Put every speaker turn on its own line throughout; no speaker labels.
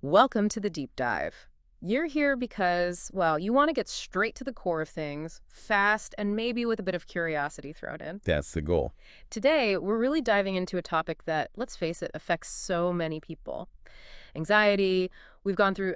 Welcome to the deep dive. You're here because, well, you want to get straight to the core of things, fast, and maybe with a bit of curiosity thrown in.
That's the goal.
Today, we're really diving into a topic that, let's face it, affects so many people. Anxiety. We've gone through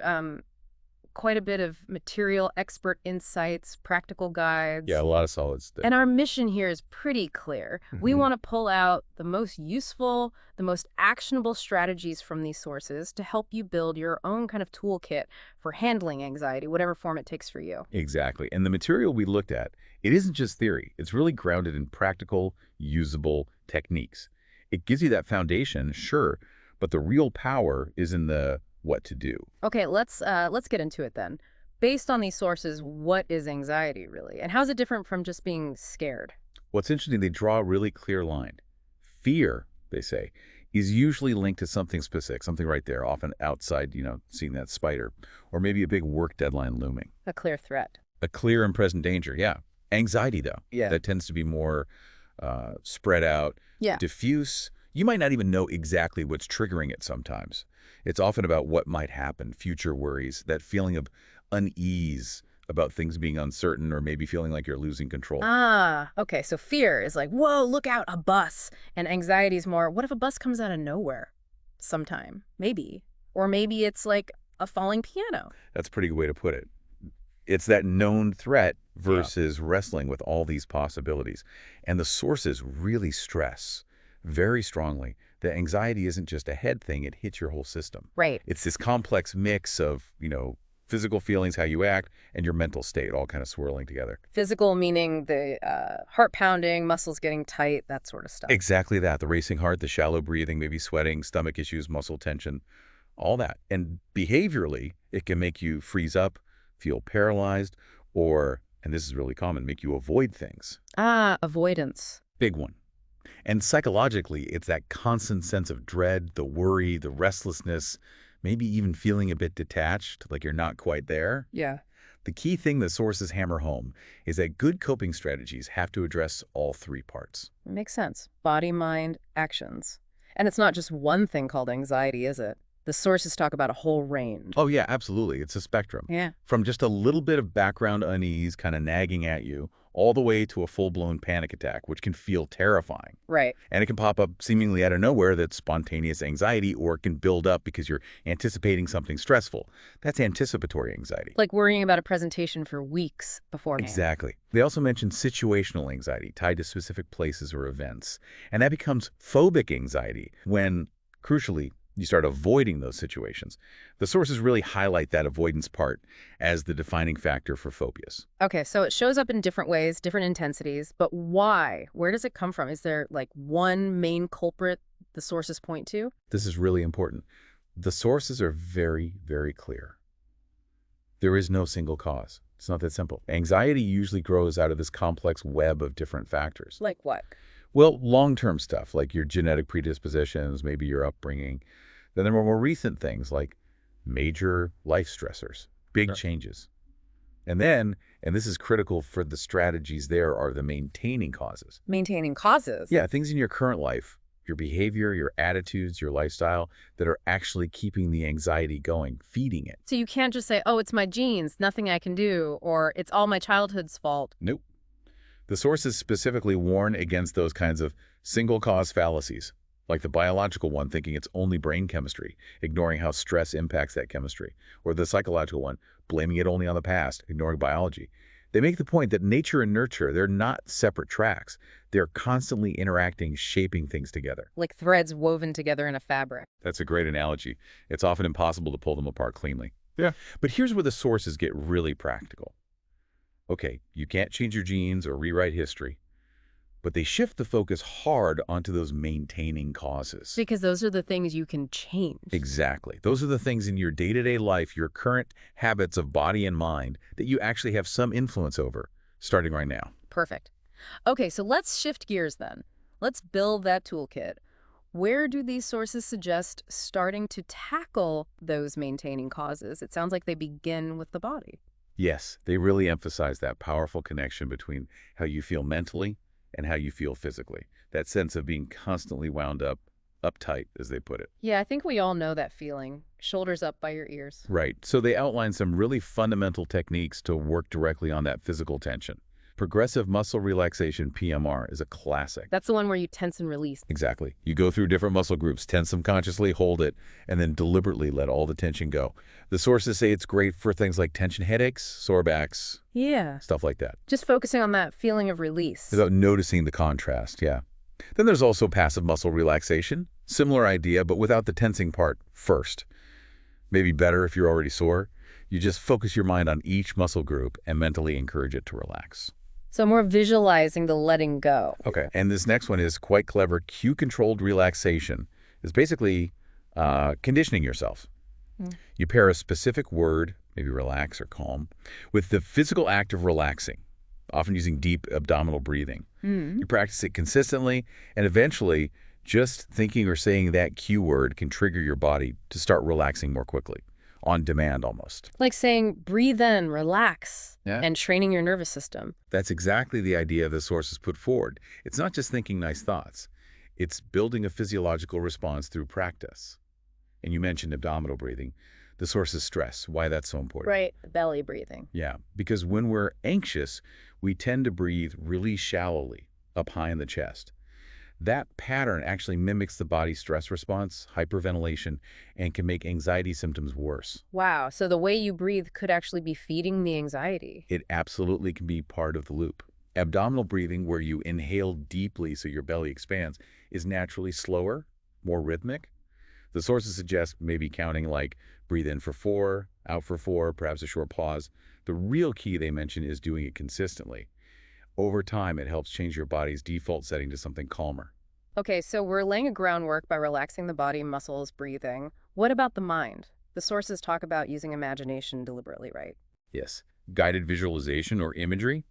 quite a bit of material, expert insights, practical
Yeah,
guides.
a lot of solids there.
And our mission here is pretty clear. We
Mhm.
want to pull out the most useful, the most actionable strategies from these sources to help you build your own kind of toolkit for handling anxiety, whatever form it takes for you.
Exactly. And the material we looked at, it isn't just theory. It's really grounded in practical, usable techniques. It gives you that foundation, sure, but the real power is in the what to do.
Okay, let's get into it then. Based on these sources, what is anxiety really? And how's it different from just being scared?
What's interesting, they draw a really clear line. Fear, they say, is usually linked to something specific, something right there, often outside, seeing that spider, or maybe a big work deadline looming.
A clear threat.
A clear and present danger, yeah. Anxiety, though,
Yeah.
that tends to be more spread out,
Yeah.
diffuse. You might not even know exactly what's triggering it sometimes. It's often about what might happen, future worries, that feeling of unease about things being uncertain or maybe feeling like you're losing control.
Ah, okay. So fear is like, whoa, look out, a bus. And anxiety is more, what if a bus comes out of nowhere sometime? Maybe. Or maybe it's like a falling piano.
That's a pretty good way to put it. It's that known threat
Yeah.
versus wrestling with all these possibilities. And the sources really stress very strongly that anxiety isn't just a head thing, it hits your whole system.
Right.
It's this complex mix of, physical feelings, how you act, and your mental state all kind of swirling together.
Physical meaning the heart pounding, muscles getting tight, that sort of stuff.
Exactly that. The racing heart, the shallow breathing, maybe sweating, stomach issues, muscle tension, all that. And behaviorally, it can make you freeze up, feel paralyzed, or, and this is really common, make you avoid things.
Ah, avoidance.
Big one. And psychologically, it's that constant sense of dread, the worry, the restlessness, maybe even feeling a bit detached, like you're not quite there.
Yeah.
The key thing the sources hammer home is that good coping strategies have to address all three parts.
Makes sense. Body, mind, actions. And it's not just one thing called anxiety, is it? The sources talk about a whole range.
Oh, yeah, absolutely. It's a spectrum.
Yeah.
From just a little bit of background unease kind of nagging at you, all the way to a full-blown panic attack, which can feel terrifying.
Right.
And it can pop up seemingly out of nowhere. That's spontaneous anxiety, or it can build up because you're anticipating something stressful. That's anticipatory anxiety.
Like worrying about a presentation for weeks beforehand.
Exactly. They also mention situational anxiety tied to specific places or events. And that becomes phobic anxiety when, crucially, you start avoiding those situations. The sources really highlight that avoidance part as the defining factor for phobias.
Okay, so it shows up in different ways, different intensities, but why? Where does it come from? Is there like one main culprit the sources point to?
This is really important. The sources are very, very clear. There is no single cause. It's not that simple. Anxiety usually grows out of this complex web of different factors.
Like what?
Well, long-term stuff like your genetic predispositions, maybe your upbringing. Then there are more recent things like major life stressors, big changes. And then, and this is critical for the strategies there, are the maintaining causes.
Maintaining causes.
Yeah, things in your current life, your behavior, your attitudes, your lifestyle that are actually keeping the anxiety going, feeding it.
So you can't just say, oh, it's my genes, nothing I can do, or it's all my childhood's fault.
Nope. The sources specifically warn against those kinds of single cause fallacies, like the biological one thinking it's only brain chemistry, ignoring how stress impacts that chemistry, or the psychological one blaming it only on the past, ignoring biology. They make the point that nature and nurture, they're not separate tracks. They're constantly interacting, shaping things together.
Like threads woven together in a fabric.
That's a great analogy. It's often impossible to pull them apart cleanly. Yeah. But here's where the sources get really practical. Okay, you can't change your genes or rewrite history, but they shift the focus hard onto those maintaining causes.
Because those are the things you can change.
Exactly. Those are the things in your day-to-day life, your current habits of body and mind that you actually have some influence over, starting right now.
Perfect. Okay, so let's shift gears then. Let's build that toolkit. Where do these sources suggest starting to tackle those maintaining causes? It sounds like they begin with the body.
Yes, they really emphasize that powerful connection between how you feel mentally and how you feel physically. That sense of being constantly wound up, uptight, as they put it.
Yeah, I think we all know that feeling. Shoulders up by your ears.
Right. So they outline some really fundamental techniques to work directly on that physical tension. Progressive muscle relaxation, PMR, is a classic.
That's the one where you tense and release.
Exactly. You go through different muscle groups, tense them consciously, hold it, and then deliberately let all the tension go. The sources say it's great for things like tension headaches, sore backs,
Yeah.
stuff like that.
Just focusing on that feeling of release.
Without noticing the contrast, yeah. Then there's also passive muscle relaxation. Similar idea, but without the tensing part first. Maybe better if you're already sore. You just focus your mind on each muscle group and mentally encourage it to relax.
So more visualizing the letting go.
Okay. And this next one is quite clever. Cue-controlled relaxation is basically conditioning yourself. You pair a specific word, maybe relax or calm, with the physical act of relaxing, often using deep abdominal breathing. You practice it consistently, and eventually, just thinking or saying that cue word can trigger your body to start relaxing more quickly, on demand almost.
Like saying, breathe in, relax,
Yeah.
and training your nervous system.
That's exactly the idea the sources put forward. It's not just thinking nice thoughts. It's building a physiological response through practice. And you mentioned abdominal breathing. The sources stress why that's so important.
Right, belly breathing.
Yeah, because when we're anxious, we tend to breathe really shallowly up high in the chest. That pattern actually mimics the body's stress response, hyperventilation, and can make anxiety symptoms worse.
Wow, so the way you breathe could actually be feeding the anxiety.
It absolutely can be part of the loop. Abdominal breathing, where you inhale deeply so your belly expands, is naturally slower, more rhythmic. The sources suggest maybe counting like breathe in for 4, out for 4, perhaps a short pause. The real key they mention is doing it consistently. Over time, it helps change your body's default setting to something calmer.
Okay, so we're laying a groundwork by relaxing the body, muscles, breathing. What about the mind? The sources talk about using imagination deliberately, right?
Yes, guided visualization or imagery.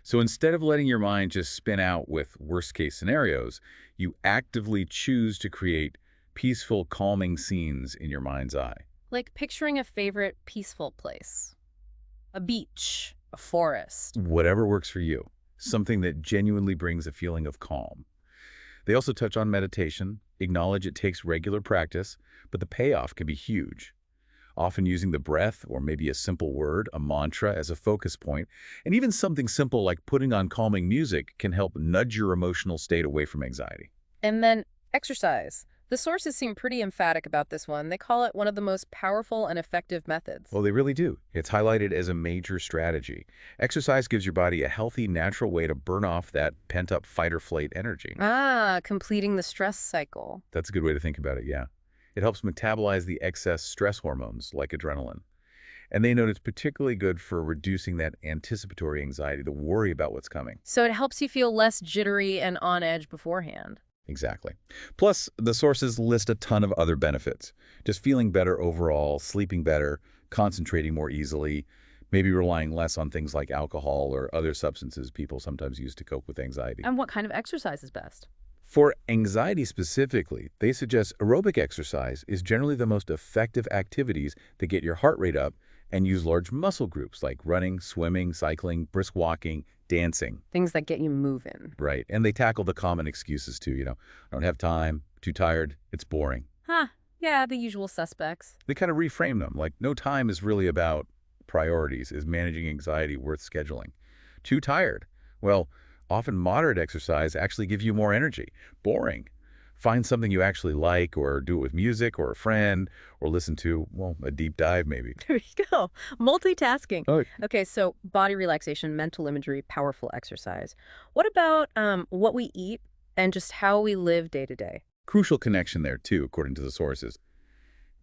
So instead of letting your mind just spin out with worst-case scenarios, you actively choose to create peaceful, calming scenes in your mind's eye.
Like picturing a favorite peaceful place. A beach, a forest.
Whatever works for you. Something that genuinely brings a feeling of calm. They also touch on meditation, acknowledge it takes regular practice, but the payoff can be huge. Often using the breath or maybe a simple word, a mantra, as a focus point, and even something simple like putting on calming music can help nudge your emotional state away from anxiety.
And then exercise. The sources seem pretty emphatic about this one. They call it one of the most powerful and effective methods.
Well, they really do. It's highlighted as a major strategy. Exercise gives your body a healthy, natural way to burn off that pent-up fight-or-flight energy.
Completing the stress cycle.
That's a good way to think about it, yeah. It helps metabolize the excess stress hormones, like adrenaline. And they note it's particularly good for reducing that anticipatory anxiety, the worry about what's coming.
So it helps you feel less jittery and on edge beforehand.
Exactly. Plus, the sources list a ton of other benefits. Just feeling better overall, sleeping better, concentrating more easily, maybe relying less on things like alcohol or other substances people sometimes use to cope with anxiety.
And what kind of exercise is best?
For anxiety specifically, they suggest aerobic exercise is generally the most effective activities that get your heart rate up and use large muscle groups like running, swimming, cycling, brisk walking, dancing.
Things that get you moving.
Right. And they tackle the common excuses too, I don't have time, too tired, it's boring.
Yeah, the usual suspects.
They kind of reframe them, like no time is really about priorities, is managing anxiety worth scheduling. Too tired. Well, often moderate exercise actually gives you more energy. Boring. Find something you actually like, or do it with music or a friend, or listen to, well, a deep dive maybe.
There you go. Multitasking.
Oh.
Okay, so body relaxation, mental imagery, powerful exercise. What about what we eat and just how we live day to day?
Crucial connection there too, according to the sources.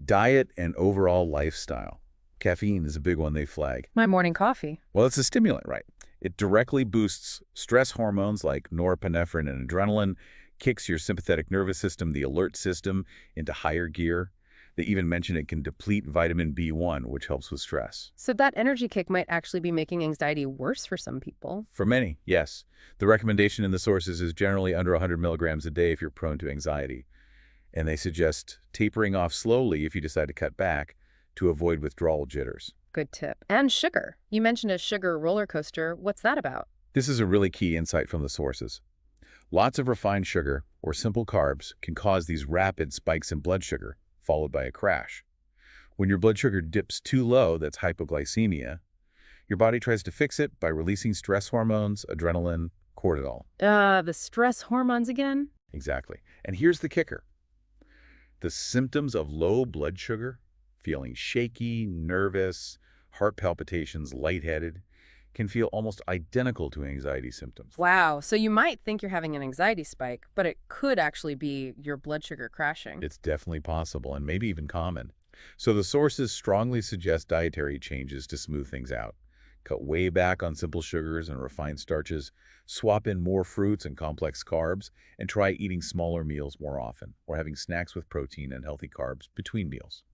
Diet and overall lifestyle. Caffeine is a big one they flag.
My morning coffee.
Well, it's a stimulant, right? It directly boosts stress hormones like norepinephrine and adrenaline, kicks your sympathetic nervous system, the alert system, into higher gear. They even mention it can deplete vitamin B1, which helps with stress.
So that energy kick might actually be making anxiety worse for some people.
For many, yes. The recommendation in the sources is generally under 100 milligrams a day if you're prone to anxiety. And they suggest tapering off slowly if you decide to cut back to avoid withdrawal jitters.
Good tip. And sugar. You mentioned a sugar roller coaster. What's that about?
This is a really key insight from the sources. Lots of refined sugar, or simple carbs can cause these rapid spikes in blood sugar, followed by a crash. When your blood sugar dips too low, that's hypoglycemia, your body tries to fix it by releasing stress hormones, adrenaline, cortisol.
The stress hormones again?
Exactly. And here's the kicker. The symptoms of low blood sugar, feeling shaky, nervous, heart palpitations, lightheaded, can feel almost identical to anxiety symptoms.
Wow, so you might think you're having an anxiety spike, but it could actually be your blood sugar crashing.
It's definitely possible and maybe even common. So the sources strongly suggest dietary changes to smooth things out. Cut way back on simple sugars and refined starches, swap in more fruits and complex carbs, and try eating smaller meals more often, or having snacks with protein and healthy carbs between meals.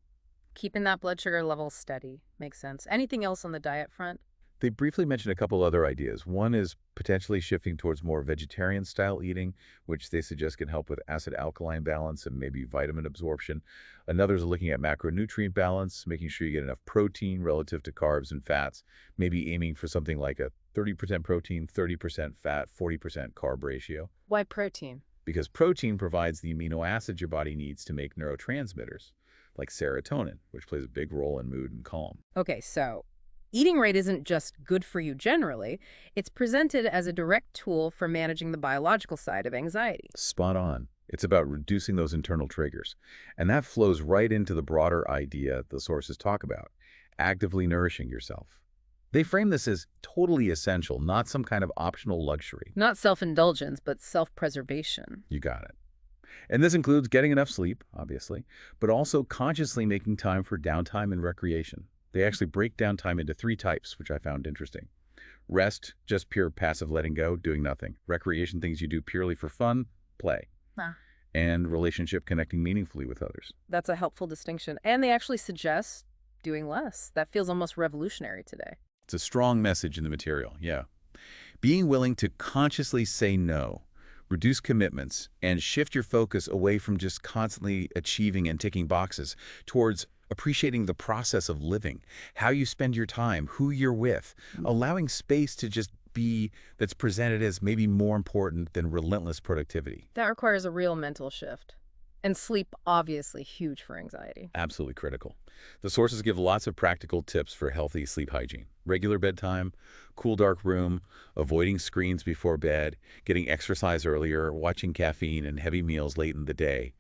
Keeping that blood sugar level steady. Makes sense. Anything else on the diet front?
They briefly mentioned a couple other ideas. One is potentially shifting towards more vegetarian-style eating, which they suggest can help with acid-alkaline balance and maybe vitamin absorption. Another is looking at macronutrient balance, making sure you get enough protein relative to carbs and fats, maybe aiming for something like a 30% protein, 30% fat, 40% carb ratio.
Why protein?
Because protein provides the amino acids your body needs to make neurotransmitters, like serotonin, which plays a big role in mood and calm.
Okay, so eating right isn't just good for you generally. It's presented as a direct tool for managing the biological side of anxiety.
Spot on. It's about reducing those internal triggers. And that flows right into the broader idea the sources talk about, actively nourishing yourself. They frame this as totally essential, not some kind of optional luxury.
Not self-indulgence, but self-preservation.
You got it. And this includes getting enough sleep, obviously, but also consciously making time for downtime and recreation. They actually break down time into 3 types, which I found interesting. Rest, just pure passive letting go, doing nothing. Recreation, things you do purely for fun, play. And relationship, connecting meaningfully with others.
That's a helpful distinction. And they actually suggest doing less. That feels almost revolutionary today.
It's a strong message in the material, yeah. Being willing to consciously say no, reduce commitments, and shift your focus away from just constantly achieving and ticking boxes towards appreciating the process of living, how you spend your time, who you're with, allowing space to just be that's presented as maybe more important than relentless productivity.
That requires a real mental shift. And sleep, obviously, huge for anxiety.
Absolutely critical. The sources give lots of practical tips for healthy sleep hygiene. Regular bedtime, cool dark room, avoiding screens before bed, getting exercise earlier, watching caffeine and heavy meals late in the day.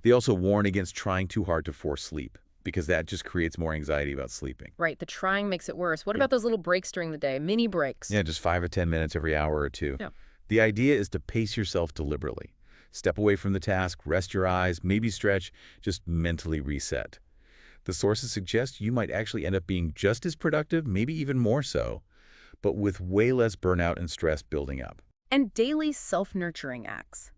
They also warn against trying too hard to force sleep, because that just creates more anxiety about sleeping.
Right, the trying makes it worse. What about those little breaks during the day, mini breaks?
Yeah, just 5 or 10 minutes every hour or two.
Yeah.
The idea is to pace yourself deliberately. Step away from the task, rest your eyes, maybe stretch, just mentally reset. The sources suggest you might actually end up being just as productive, maybe even more so, but with way less burnout and stress building up.
And daily self-nurturing acts,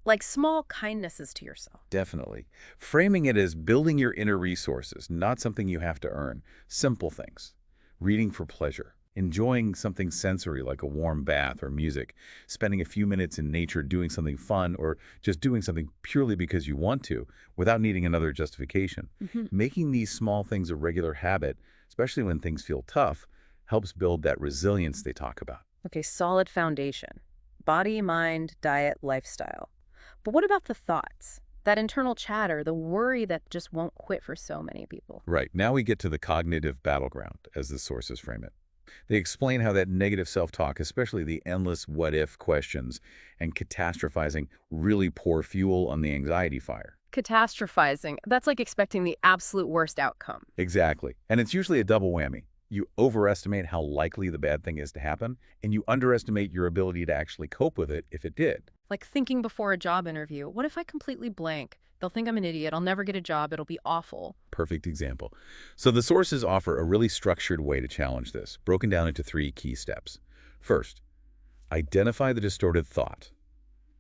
like small kindnesses to yourself.
Definitely. Framing it as building your inner resources, not something you have to earn. Simple things. Reading for pleasure. Enjoying something sensory like a warm bath or music. Spending a few minutes in nature doing something fun, or just doing something purely because you want to, without needing another justification. Making these small things a regular habit, especially when things feel tough, helps build that resilience they talk about.
Okay, solid foundation. Body, mind, diet, lifestyle. But what about the thoughts? That internal chatter, the worry that just won't quit for so many people.
Right. Now we get to the cognitive battleground, as the sources frame it. They explain how that negative self-talk, especially the endless what-if questions and catastrophizing, really pour fuel on the anxiety fire.
Catastrophizing, that's like expecting the absolute worst outcome.
Exactly. And it's usually a double whammy. You overestimate how likely the bad thing is to happen, and you underestimate your ability to actually cope with it if it did.
Like thinking before a job interview, what if I completely blank? They'll think I'm an idiot, I'll never get a job, it'll be awful.
Perfect example. So the sources offer a really structured way to challenge this, broken down into 3 key steps. First, identify the distorted thought.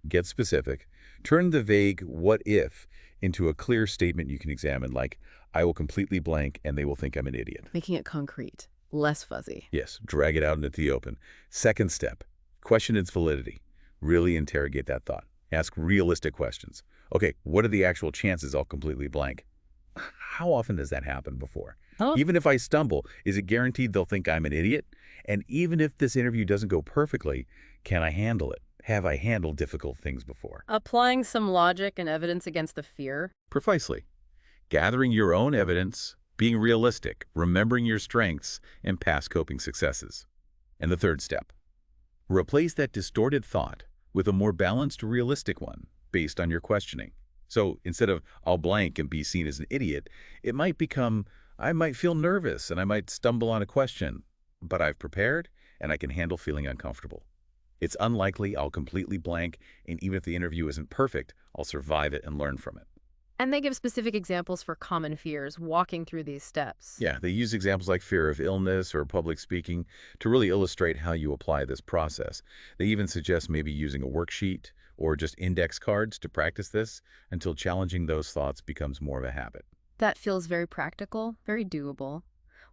Get specific. Turn the vague what if into a clear statement you can examine, like, I will completely blank and they will think I'm an idiot.
Making it concrete, less fuzzy.
Yes, drag it out into the open. Second step, question its validity. Really interrogate that thought. Ask realistic questions. Okay, what are the actual chances I'll completely blank? How often does that happen before? Even if I stumble, is it guaranteed they'll think I'm an idiot? And even if this interview doesn't go perfectly, can I handle it? have I handled difficult things before?
Applying some logic and evidence against the fear.
Precisely. Gathering your own evidence, being realistic, remembering your strengths and past coping successes. And the third step, replace that distorted thought with a more balanced, realistic one based on your questioning. So instead of I'll blank and be seen as an idiot, it might become I might feel nervous and I might stumble on a question, but I've prepared and I can handle feeling uncomfortable. It's unlikely I'll completely blank, and even if the interview isn't perfect, I'll survive it and learn from it.
And they give specific examples for common fears walking through these steps.
Yeah, they use examples like fear of illness or public speaking to really illustrate how you apply this process. They even suggest maybe using a worksheet or just index cards to practice this until challenging those thoughts becomes more of a habit.
That feels very practical, very doable.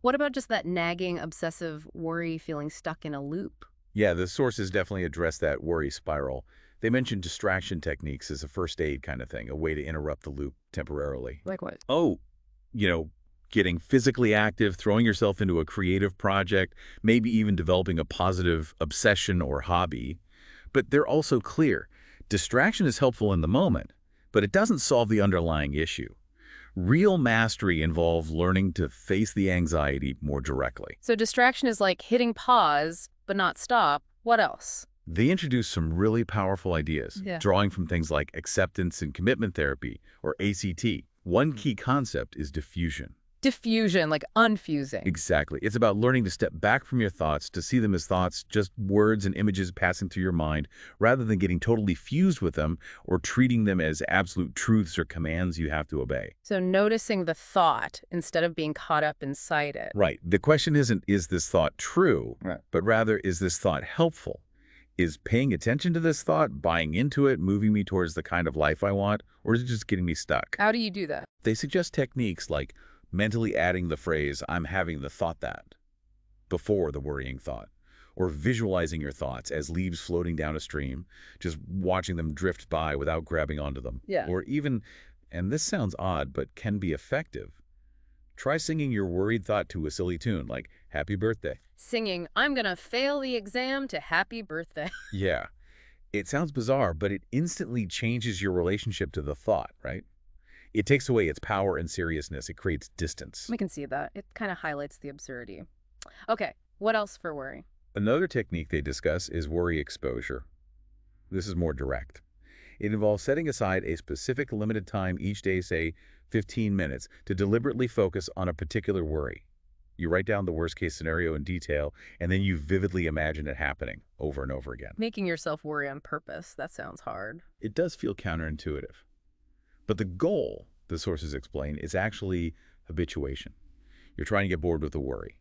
What about just that nagging, obsessive worry feeling stuck in a loop?
Yeah, the sources definitely address that worry spiral. They mention distraction techniques as a first aid kind of thing, a way to interrupt the loop temporarily.
Like what?
Oh, you know, getting physically active, throwing yourself into a creative project, maybe even developing a positive obsession or hobby. But they're also clear. Distraction is helpful in the moment, but it doesn't solve the underlying issue. Real mastery involves learning to face the anxiety more directly.
So distraction is like hitting pause, but not stop. What else?
They introduce some really powerful ideas,
Yeah.
drawing from things like acceptance and commitment therapy, or ACT. One key concept is diffusion.
Diffusion, like unfusing.
Exactly. It's about learning to step back from your thoughts, to see them as thoughts, just words and images passing through your mind, rather than getting totally fused with them or treating them as absolute truths or commands you have to obey.
So noticing the thought instead of being caught up inside it.
Right. The question isn't, is this thought true?
Right.
But rather, is this thought helpful? Is paying attention to this thought, buying into it, moving me towards the kind of life I want, or is it just getting me stuck?
How do you do that?
They suggest techniques like mentally adding the phrase, I'm having the thought that, before the worrying thought, or visualizing your thoughts as leaves floating down a stream, just watching them drift by without grabbing onto them.
Yeah.
Or even, and this sounds odd, but can be effective, try singing your worried thought to a silly tune like Happy Birthday.
Singing, I'm gonna fail the exam to happy birthday.
Yeah. It sounds bizarre, but it instantly changes your relationship to the thought, right? It takes away its power and seriousness. It creates distance.
I can see that. It kind of highlights the absurdity. Okay, what else for worry?
Another technique they discuss is worry exposure. This is more direct. It involves setting aside a specific limited time each day, say 15 minutes, to deliberately focus on a particular worry. You write down the worst-case scenario in detail, and then you vividly imagine it happening over and over again.
Making yourself worry on purpose. That sounds hard.
It does feel counterintuitive. But the goal, the sources explain, is actually habituation. You're trying to get bored with the worry.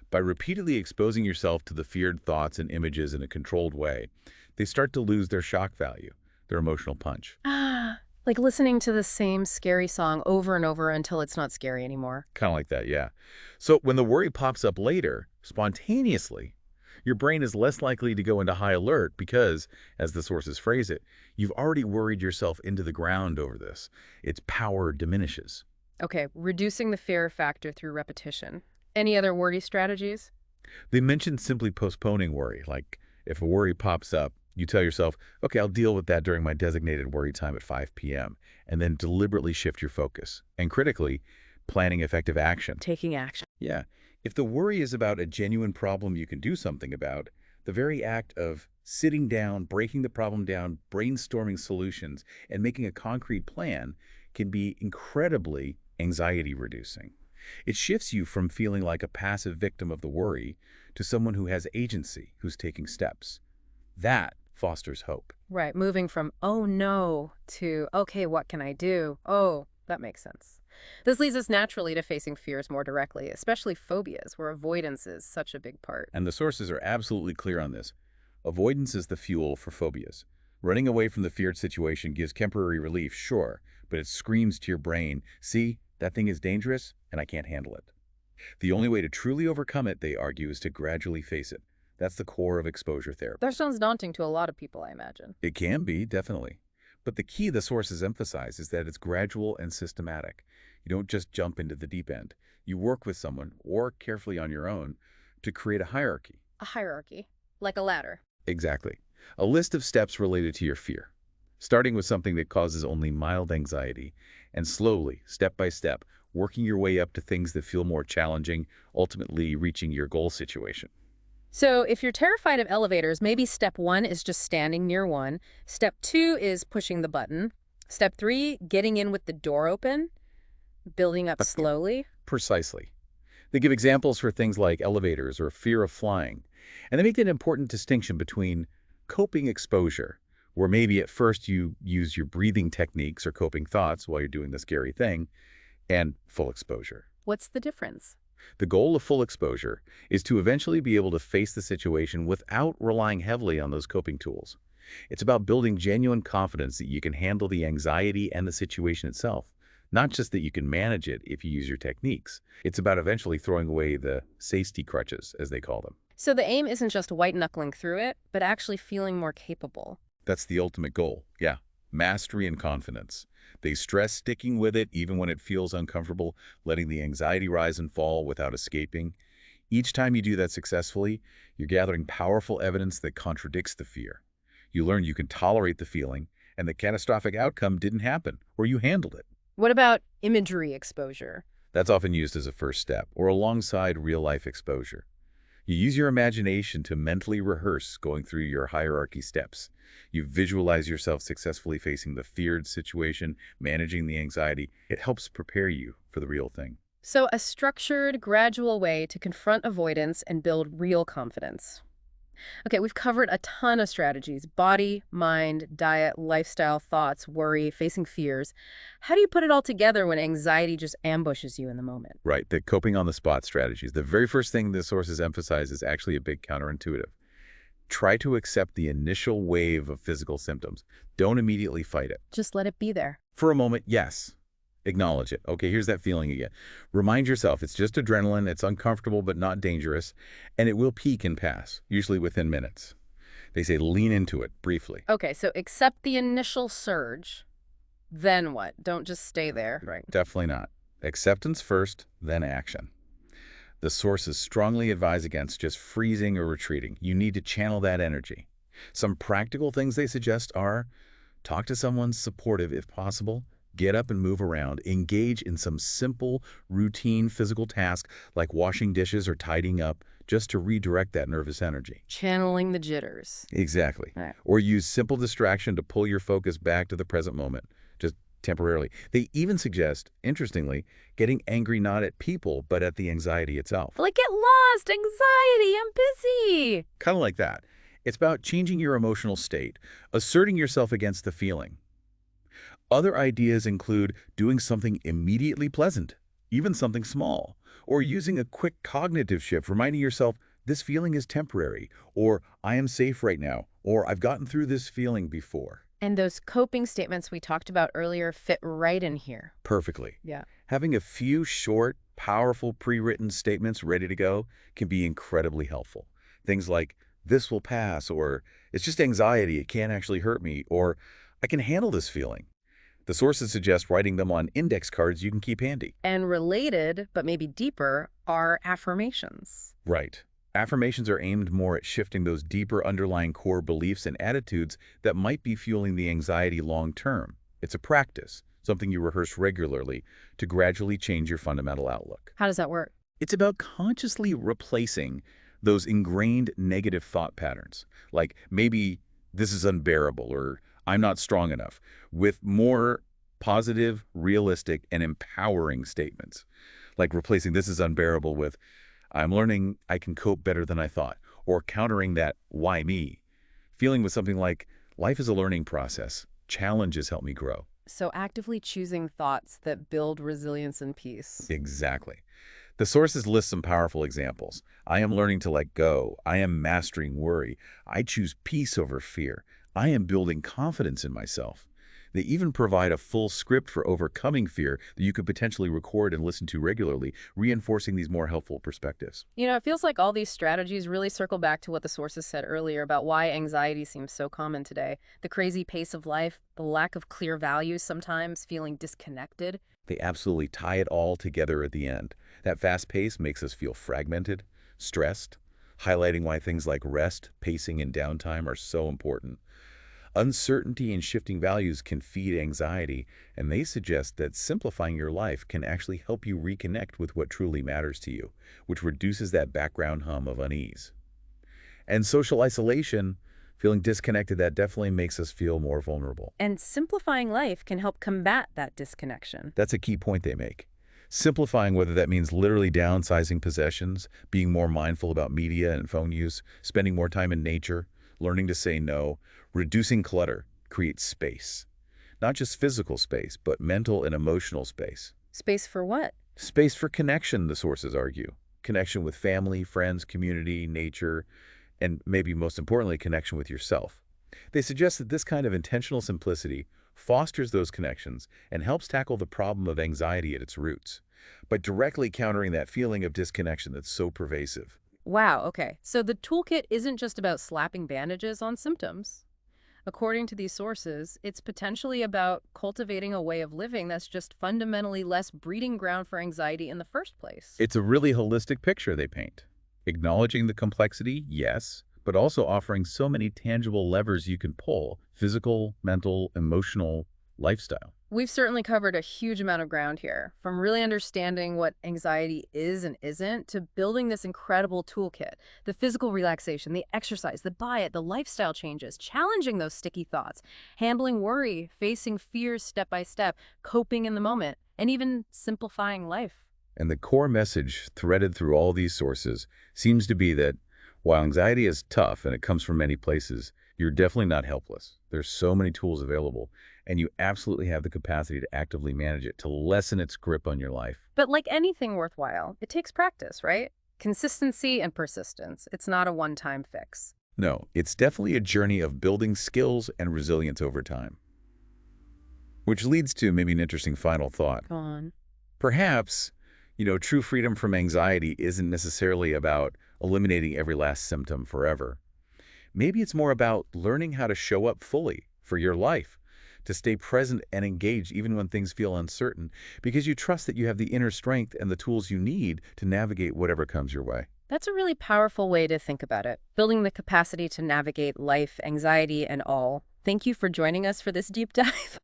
By repeatedly exposing yourself to the feared thoughts and images in a controlled way, they start to lose their shock value, their emotional punch.
Like listening to the same scary song over and over until it's not scary anymore.
Kind of like that, yeah. So when the worry pops up later, spontaneously, your brain is less likely to go into high alert because, as the sources phrase it, you've already worried yourself into the ground over this. Its power diminishes.
Okay, reducing the fear factor through repetition. Any other worry strategies?
They mention simply postponing worry, like if a worry pops up, you tell yourself, okay, I'll deal with that during my designated worry time at 5 p.m., and then deliberately shift your focus. And critically, planning effective action.
Taking action.
Yeah. If the worry is about a genuine problem you can do something about, the very act of sitting down, breaking the problem down, brainstorming solutions, and making a concrete plan can be incredibly anxiety-reducing. It shifts you from feeling like a passive victim of the worry to someone who has agency, who's taking steps. That fosters hope.
Right, moving from, oh no, to, okay, what can I do? Oh, that makes sense. This leads us naturally to facing fears more directly, especially phobias, where avoidance is such a big part.
And the sources are absolutely clear on this. Avoidance is the fuel for phobias. Running away from the feared situation gives temporary relief, sure, but it screams to your brain, see, that thing is dangerous, and I can't handle it. The only way to truly overcome it, they argue, is to gradually face it. That's the core of exposure therapy.
That sounds daunting to a lot of people, I imagine.
It can be, definitely. But the key the sources emphasize is that it's gradual and systematic. You don't just jump into the deep end. You work with someone, or carefully on your own, to create a hierarchy.
A hierarchy, like a ladder.
Exactly. A list of steps related to your fear, starting with something that causes only mild anxiety, and slowly, step by step, working your way up to things that feel more challenging, ultimately reaching your goal situation.
So if you're terrified of elevators, maybe step 1 is just standing near one. Step 2 is pushing the button. Step 3, getting in with the door open, building up slowly.
Precisely. They give examples for things like elevators or fear of flying, and they make an important distinction between coping exposure, where maybe at first you use your breathing techniques or coping thoughts while you're doing the scary thing, and full exposure.
What's the difference?
The goal of full exposure is to eventually be able to face the situation without relying heavily on those coping tools. It's about building genuine confidence that you can handle the anxiety and the situation itself, not just that you can manage it if you use your techniques. It's about eventually throwing away the safety crutches, as they call them.
So the aim isn't just white-knuckling through it, but actually feeling more capable.
That's the ultimate goal. Yeah. Mastery and confidence. They stress sticking with it even when it feels uncomfortable, letting the anxiety rise and fall without escaping. Each time you do that successfully, you're gathering powerful evidence that contradicts the fear. You learn you can tolerate the feeling, and the catastrophic outcome didn't happen, or you handled it.
What about imagery exposure?
That's often used as a first step, or alongside real-life exposure. You use your imagination to mentally rehearse going through your hierarchy steps. You visualize yourself successfully facing the feared situation, managing the anxiety. It helps prepare you for the real thing.
So a structured, gradual way to confront avoidance and build real confidence. Okay, we've covered a ton of strategies: body, mind, diet, lifestyle, thoughts, worry, facing fears. How do you put it all together when anxiety just ambushes you in the moment?
Right, the coping on the spot strategies. The very first thing the sources emphasize is actually a bit counterintuitive. Try to accept the initial wave of physical symptoms. Don't immediately fight it.
Just let it be there.
For a moment, yes. Acknowledge it. Okay, here's that feeling again. Remind yourself it's just adrenaline, it's uncomfortable but not dangerous, and it will peak and pass, usually within minutes. They say lean into it briefly.
Okay, so accept the initial surge. Then what? Don't just stay there. Right.
Definitely not. Acceptance first, then action. The sources strongly advise against just freezing or retreating. You need to channel that energy. Some practical things they suggest are talk to someone supportive if possible, get up and move around, engage in some simple, routine physical task like washing dishes or tidying up just to redirect that nervous energy.
Channeling the jitters.
Exactly.
Right.
Or use simple distraction to pull your focus back to the present moment, just temporarily. They even suggest, interestingly, getting angry not at people, but at the anxiety itself.
Like, get lost, anxiety, I'm busy.
Kind of like that. It's about changing your emotional state, asserting yourself against the feeling. Other ideas include doing something immediately pleasant, even something small, or using a quick cognitive shift, reminding yourself, this feeling is temporary, or I am safe right now, or I've gotten through this feeling before.
And those coping statements we talked about earlier fit right in here.
Perfectly.
Yeah.
Having a few short, powerful pre-written statements ready to go can be incredibly helpful. Things like, this will pass, or it's just anxiety, it can't actually hurt me, or I can handle this feeling. The sources suggest writing them on index cards you can keep handy.
And related, but maybe deeper, are affirmations.
Right. Affirmations are aimed more at shifting those deeper underlying core beliefs and attitudes that might be fueling the anxiety long term. It's a practice, something you rehearse regularly to gradually change your fundamental outlook.
How does that work?
It's about consciously replacing those ingrained negative thought patterns, like maybe this is unbearable or I'm not strong enough, with more positive, realistic, and empowering statements, like replacing this is unbearable with I'm learning I can cope better than I thought, or countering that why me, feeling with something like life is a learning process, challenges help me grow.
So actively choosing thoughts that build resilience and peace.
Exactly. The sources list some powerful examples. I am learning to let go. I am mastering worry. I choose peace over fear. I am building confidence in myself. They even provide a full script for overcoming fear that you could potentially record and listen to regularly, reinforcing these more helpful perspectives.
You know, it feels like all these strategies really circle back to what the sources said earlier about why anxiety seems so common today. The crazy pace of life, the lack of clear values, sometimes feeling disconnected.
They absolutely tie it all together at the end. That fast pace makes us feel fragmented, stressed, highlighting why things like rest, pacing, and downtime are so important. Uncertainty and shifting values can feed anxiety, and they suggest that simplifying your life can actually help you reconnect with what truly matters to you, which reduces that background hum of unease. And social isolation, feeling disconnected, that definitely makes us feel more vulnerable.
And simplifying life can help combat that disconnection.
That's a key point they make. Simplifying, whether that means literally downsizing possessions, being more mindful about media and phone use, spending more time in nature, learning to say no, reducing clutter, creates space. Not just physical space, but mental and emotional space.
Space for what?
Space for connection, the sources argue. Connection with family, friends, community, nature, and maybe most importantly, connection with yourself. They suggest that this kind of intentional simplicity fosters those connections and helps tackle the problem of anxiety at its roots, by directly countering that feeling of disconnection that's so pervasive.
Wow, okay. So the toolkit isn't just about slapping bandages on symptoms. According to these sources, it's potentially about cultivating a way of living that's just fundamentally less breeding ground for anxiety in the first place.
It's a really holistic picture they paint. Acknowledging the complexity, yes, but also offering so many tangible levers you can pull: physical, mental, emotional, lifestyle.
We've certainly covered a huge amount of ground here, from really understanding what anxiety is and isn't to building this incredible toolkit. The physical relaxation, the exercise, the diet, the lifestyle changes, challenging those sticky thoughts, handling worry, facing fears step by step, coping in the moment, and even simplifying life.
And the core message threaded through all these sources seems to be that while anxiety is tough and it comes from many places, you're definitely not helpless. There's so many tools available, and you absolutely have the capacity to actively manage it, to lessen its grip on your life.
But like anything worthwhile, it takes practice, right? Consistency and persistence. It's not a one-time fix.
No, it's definitely a journey of building skills and resilience over time. Which leads to maybe an interesting final thought.
Go on.
Perhaps, true freedom from anxiety isn't necessarily about eliminating every last symptom forever. Maybe it's more about learning how to show up fully for your life, to stay present and engaged even when things feel uncertain, because you trust that you have the inner strength and the tools you need to navigate whatever comes your way.
That's a really powerful way to think about it. Building the capacity to navigate life, anxiety, and all. Thank you for joining us for this deep dive.